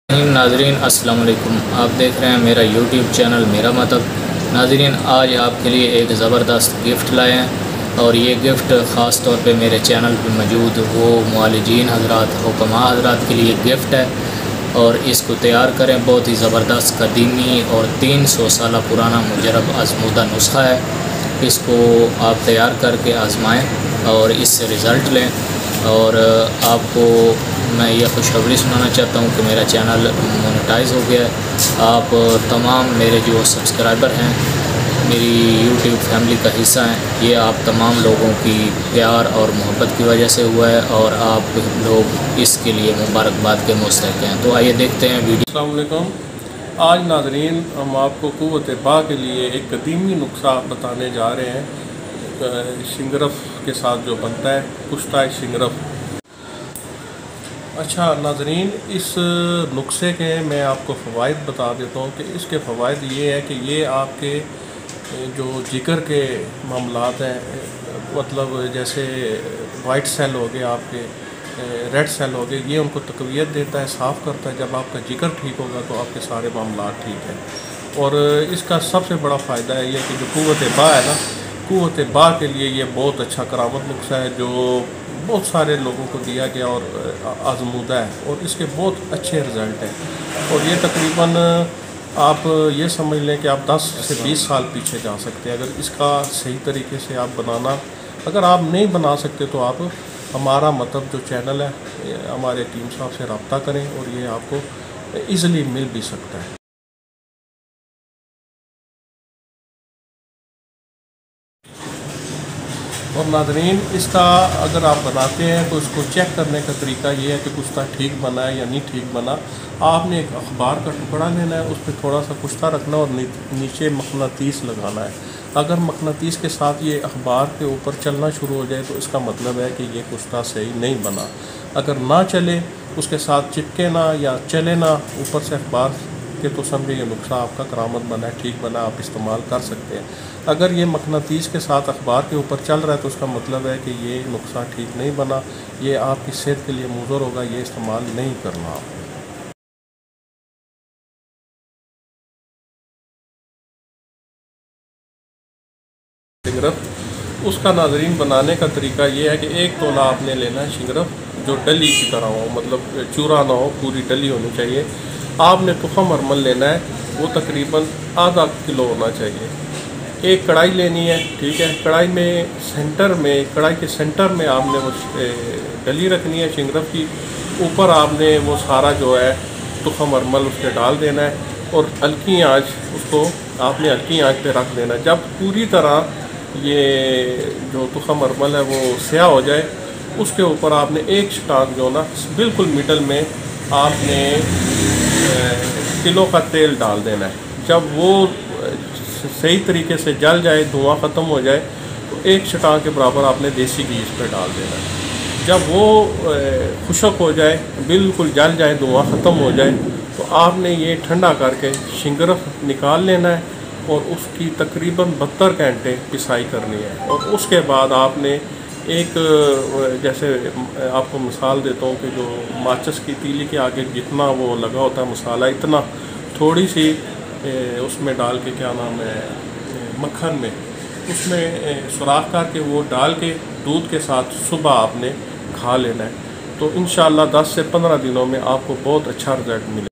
नाजरीन अस्सलाम वालेकुम। आप देख रहे हैं मेरा यूट्यूब चैनल मेरा मतलब। नाजरीन आज आपके लिए एक ज़बरदस्त गिफ्ट लाए हैं और ये गिफ्ट ख़ास तौर पे मेरे चैनल पे मौजूद वो मुआलिजीन हज़रात हुक्मा हज़रात के लिए गिफ्ट है और इसको तैयार करें। बहुत ही ज़बरदस्त कदीमी और 300 साल पुराना मुजरब आज़मूदा नुस्खा है। इसको आप तैयार करके आज़माएँ और इससे रिज़ल्ट लें। और आपको मैं ये खुशखबरी सुनाना चाहता हूँ कि मेरा चैनल मोनेटाइज़ हो गया है। आप तमाम मेरे जो सब्सक्राइबर हैं, मेरी यूट्यूब फैमिली का हिस्सा हैं, ये आप तमाम लोगों की प्यार और मोहब्बत की वजह से हुआ है और आप लोग इसके लिए मुबारकबाद के मुस्तहिक़ हैं। तो आइए देखते हैं वीडियो। अस्सलाम वालेकुम। आज नाज़रीन हम आपको क़ुव्वत बा के लिए एक कदीमी नुस्खा बताने जा रहे हैं। शिंगरफ के साथ जो बनता है कुश्ता शिंगरफ। अच्छा नाज़रीन, इस नुस्खे के मैं आपको फ़वाइद बता देता हूँ कि इसके फ़वाइद ये है कि ये आपके जो जिगर के मामलात हैं, मतलब जैसे वाइट सेल हो गए, आपके रेड सेल हो गए, ये उनको तक़वियत देता है, साफ़ करता है। जब आपका जिगर ठीक होगा तो आपके सारे मामलात ठीक हैं। और इसका सबसे बड़ा फ़ायदा है ये कि जो क़ुव्वत बा है ना, क़ुव्वत बा के लिए ये बहुत अच्छा करामत नुस्खा है जो बहुत सारे लोगों को दिया गया और आज़मूदा है और इसके बहुत अच्छे रिज़ल्ट हैं। और ये तकरीबन आप ये समझ लें कि आप 10 से 20 साल पीछे जा सकते हैं अगर इसका सही तरीके से आप बनाना। अगर आप नहीं बना सकते तो आप हमारा मतलब जो चैनल है, हमारे टीम साहब से रब्ता करें और ये आपको ईज़िली मिल भी सकता है। और नाज़रीन, इसका अगर आप बनाते हैं तो इसको चेक करने का तरीका ये है कि कुश्ता ठीक बना है या नहीं ठीक बना। आपने एक अखबार का टुकड़ा लेना है, उस पर थोड़ा सा कुश्ता रखना और नीचे मकनातीस लगाना है। अगर मकनातीस के साथ ये अखबार के ऊपर चलना शुरू हो जाए तो इसका मतलब है कि ये कुश्ता सही नहीं बना। अगर ना चले, उसके साथ चिपके ना या चले ना ऊपर से अखबार के, तो समझे ये नुस्खा आपका करामत बना है, ठीक बना, आप इस्तेमाल कर सकते हैं। अगर ये मकनातीस के साथ अखबार के ऊपर चल रहा है तो उसका मतलब है कि ये नुस्खा ठीक नहीं बना, ये आपकी सेहत के लिए मुज़र होगा, ये इस्तेमाल नहीं करना आप। शिंगरफ, उसका नाज़रीन बनाने का तरीका ये है कि एक तोला आपने लेना है शिंगरफ, जो डली की तरह हो, मतलब चूरा ना हो, पूरी डली होनी चाहिए। आपने तुखम अरमल लेना है, वो तकरीबन आधा किलो होना चाहिए। एक कढ़ाई लेनी है, ठीक है। कढ़ाई में सेंटर में, कढ़ाई के सेंटर में आपने वो डली रखनी है शिंगरफ की। ऊपर आपने वो सारा जो है तुखम अरमल उसके डाल देना है और हल्की आंच, उसको आपने हल्की आंच पे रख देना। जब पूरी तरह ये जो तुखम अरमल है वो स्याह हो जाए, उसके ऊपर आपने एक छटाक जो ना बिल्कुल मिडल में आपने किलो का तेल डाल देना है। जब वो सही तरीके से जल जाए, धुआं ख़त्म हो जाए, तो एक छटाक के बराबर आपने देसी घी इस पर डाल देना है। जब वो खुशक हो जाए, बिल्कुल जल जाए, धुआं ख़त्म हो जाए, तो आपने ये ठंडा करके शिंगरफ निकाल लेना है और उसकी तकरीबन 72 घंटे पिसाई करनी है। और उसके बाद आपने एक, जैसे आपको मिसाल देता हूँ कि जो माचिस की तीली के आगे जितना वो लगा होता है मसाला, इतना थोड़ी सी उसमें डाल के, क्या नाम है, मक्खन में, उसमें सुराख करके वो डाल के दूध के साथ सुबह आपने खा लेना है। तो इंशाअल्लाह 10 से 15 दिनों में आपको बहुत अच्छा रिज़ल्ट मिलेगा।